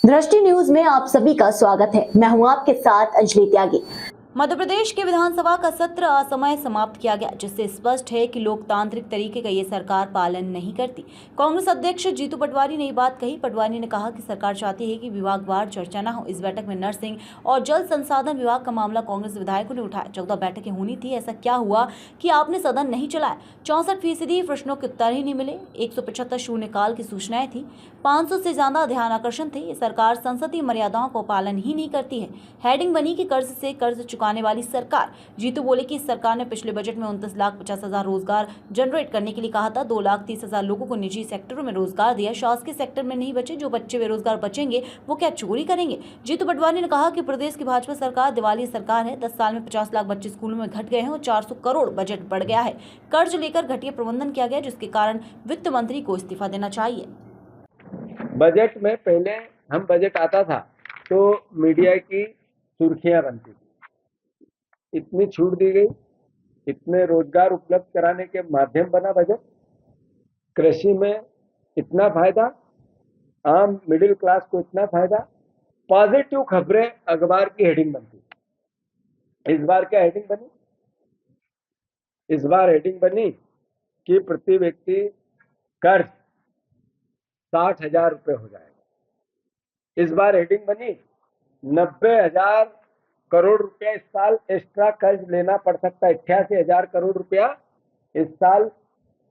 दृष्टि न्यूज में आप सभी का स्वागत है। मैं हूं आपके साथ अंजलि त्यागी। मध्य प्रदेश के विधानसभा का सत्र असमय समाप्त किया गया, जिससे स्पष्ट है कि लोकतांत्रिक तरीके का ये सरकार पालन नहीं करती। कांग्रेस अध्यक्ष जीतू पटवारी ने ये बात कही। पटवारी ने कहा कि सरकार चाहती है कि विभागवार चर्चा न हो। इस बैठक में नर्सिंग और जल संसाधन विभाग का मामला कांग्रेस विधायकों ने उठाया। 14 बैठकें होनी थी, ऐसा क्या हुआ कि आपने सदन नहीं चलाया? 64% प्रश्नों के उत्तर ही नहीं मिले। 175 शून्यकाल की सूचनाएं थी। 500 से ज्यादा ध्यान आकर्षण थे। ये सरकार संसदीय मर्यादाओं को पालन ही नहीं करती है। हेडिंग बनी कि कर्ज से कर्ज चुकाने वाली सरकार। जीतू बोले कि इस सरकार ने पिछले बजट में 29,50,000 रोजगार जनरेट करने के लिए कहा था। 2,30,000 लोगों को निजी सेक्टरों में रोजगार दिया, शासकीय सेक्टर में नहीं बचे। जो बच्चे बेरोजगार बचेंगे वो क्या चोरी करेंगे? जीतू पटवारी ने कहा कि प्रदेश की भाजपा सरकार दिवाली सरकार है। 10 साल में 50 लाख बच्चे स्कूलों में घट गए हैं और 400 करोड़ बजट बढ़ गया है। कर्ज लेकर घटिया प्रबंधन किया गया, जिसके कारण वित्त मंत्री को इस्तीफा देना चाहिए। बजट में पहले हम बजट आता था तो मीडिया की सुर्खियां बनती थी, इतनी छूट दी गई, इतने रोजगार उपलब्ध कराने के माध्यम बना बजट, कृषि में इतना फायदा, आम मिडिल क्लास को इतना फायदा, पॉजिटिव खबरें अखबार की हेडिंग बनती। इस बार क्या हेडिंग बनी? इस बार हेडिंग बनी कि प्रति व्यक्ति कर्ज 60,000 रुपये हो जाएगा। इस बार हेडिंग बनी 90,000 करोड़ रुपया इस साल एक्स्ट्रा कर्ज लेना पड़ सकता है। 88,000 करोड़ रुपया इस साल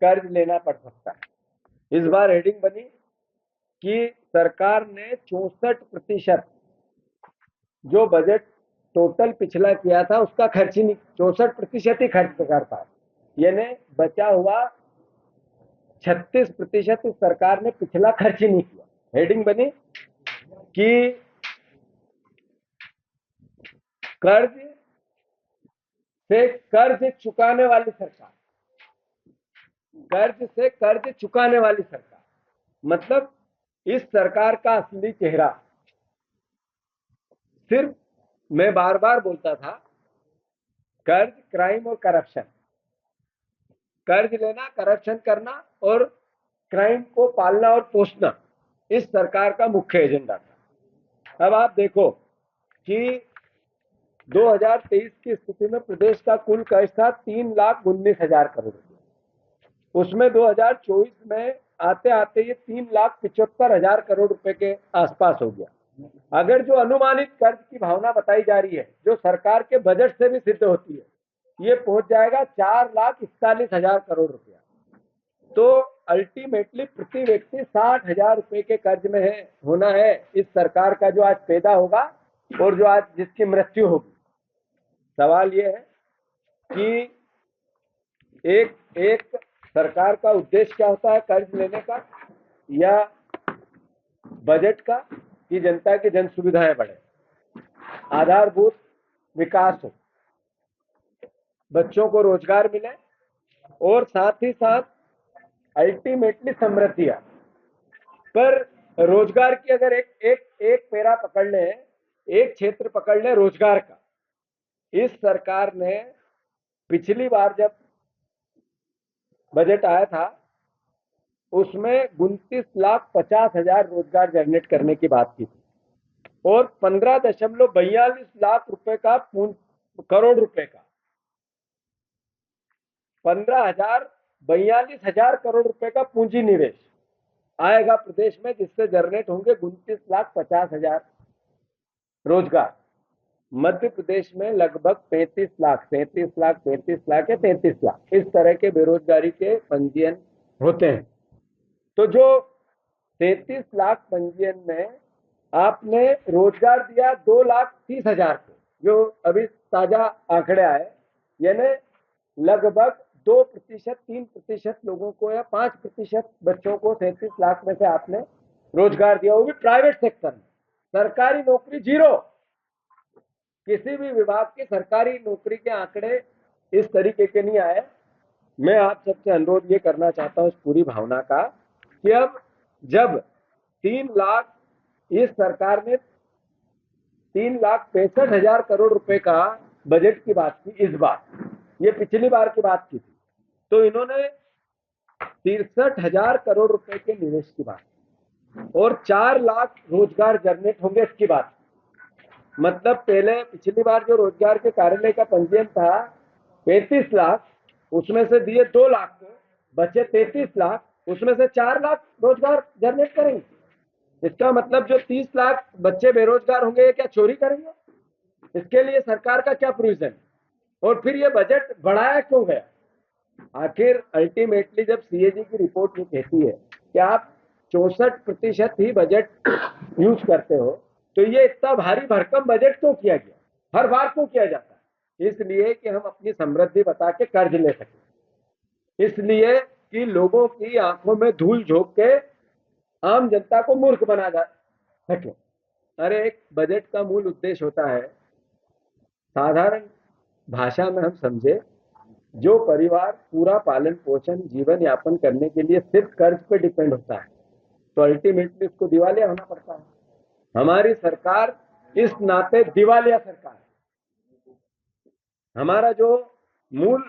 कर्ज लेना पड़ सकता है। इस बार हेडिंग बनी कि सरकार ने 64% जो बजट टोटल पिछला किया था उसका खर्च ही नहीं, 64% ही खर्च कर पाए, यानी बचा हुआ 36% इस सरकार ने पिछला खर्च ही नहीं किया। हेडिंग बनी कि कर्ज से कर्ज चुकाने वाली सरकार, कर्ज से कर्ज चुकाने वाली सरकार, मतलब इस सरकार का असली चेहरा सिर्फ, मैं बार बार बोलता था, कर्ज, क्राइम और करप्शन, कर्ज लेना, करप्शन करना और क्राइम को पालना और पोषना इस सरकार का मुख्य एजेंडा था। अब आप देखो कि 2023 की स्थिति में प्रदेश का कुल कर्ज था 3,19,000 करोड़ रुपए। उसमें 2024 में आते आते ये 3,75,000 करोड़ रुपए के आसपास हो गया। अगर जो अनुमानित कर्ज की भावना बताई जा रही है, जो सरकार के बजट से भी सिद्ध होती है, ये पहुंच जाएगा 4,41,000 करोड़ रुपया। तो अल्टीमेटली प्रति व्यक्ति 60,000 रुपए के कर्ज में होना है इस सरकार का, जो आज पैदा होगा और जो आज जिसकी मृत्यु होगी। सवाल ये है कि एक सरकार का उद्देश्य क्या होता है, कर्ज लेने का या बजट का, कि जनता की जन सुविधाएं बढ़े, आधारभूत विकास हो, बच्चों को रोजगार मिले और साथ ही साथ अल्टीमेटली समृद्धि आए। पर रोजगार की अगर एक पैरा पकड़ ले, एक क्षेत्र पकड़ ले रोजगार का, इस सरकार ने पिछली बार जब बजट आया था उसमें 29,50,000 रोजगार जनरेट करने की बात की थी और 15.42 लाख रुपए का करोड़ रुपए का 15,42,000 करोड़ रुपए का पूंजी निवेश आएगा प्रदेश में, जिससे जनरेट होंगे 29,50,000 रोजगार। मध्य प्रदेश में लगभग 35 लाख, 33 लाख, 35 लाख या 33 लाख इस तरह के बेरोजगारी के पंजीयन होते हैं। तो जो 33 लाख पंजीयन में आपने रोजगार दिया 2,30,000 को, जो अभी ताजा आंकड़े आए, यानी लगभग 2%, 3% लोगों को या 5% बच्चों को 33 लाख में से आपने रोजगार दिया, वो भी प्राइवेट सेक्टर में। सरकारी नौकरी जीरो, किसी भी विभाग की सरकारी नौकरी के आंकड़े इस तरीके के नहीं आए। मैं आप सबसे अनुरोध ये करना चाहता हूं इस पूरी भावना का कि अब जब 3 लाख, इस सरकार ने 3,65,000 करोड़ रुपए का बजट की बात की, इस बार, ये पिछली बार की बात की थी, तो इन्होंने 63,000 करोड़ रुपए के निवेश की बात की। और 4 लाख रोजगार जनरेट होंगे इसकी बात। मतलब पहले पिछली बार जो रोजगार के कार्यालय का पंजीयन था 35 लाख, उसमें से दिए 2 लाख को, बचे 33 लाख, उसमें से 4 लाख रोजगार जनरेट करेंगे। इसका मतलब जो 30 लाख बच्चे बेरोजगार होंगे ये क्या चोरी करेंगे? इसके लिए सरकार का क्या प्रोविजन? और फिर ये बजट बढ़ाया क्यों गया? आखिर अल्टीमेटली जब सीएजी की रिपोर्ट ये कहती है कि आप 64% ही बजट यूज करते हो, तो ये इतना भारी भरकम बजट क्यों किया गया? हर बार क्यों किया जाता है? इसलिए कि हम अपनी समृद्धि बता के कर्ज ले सके, इसलिए कि लोगों की आंखों में धूल झोंक के आम जनता को मूर्ख बना जा सके। अरे एक बजट का मूल उद्देश्य होता है, साधारण भाषा में हम समझे, जो परिवार पूरा पालन पोषण जीवन यापन करने के लिए सिर्फ कर्ज पे डिपेंड होता है, तो अल्टीमेटली उसको दिवालिया होना पड़ता है। हमारी सरकार इस नाते दिवालिया सरकार है। हमारा जो मूल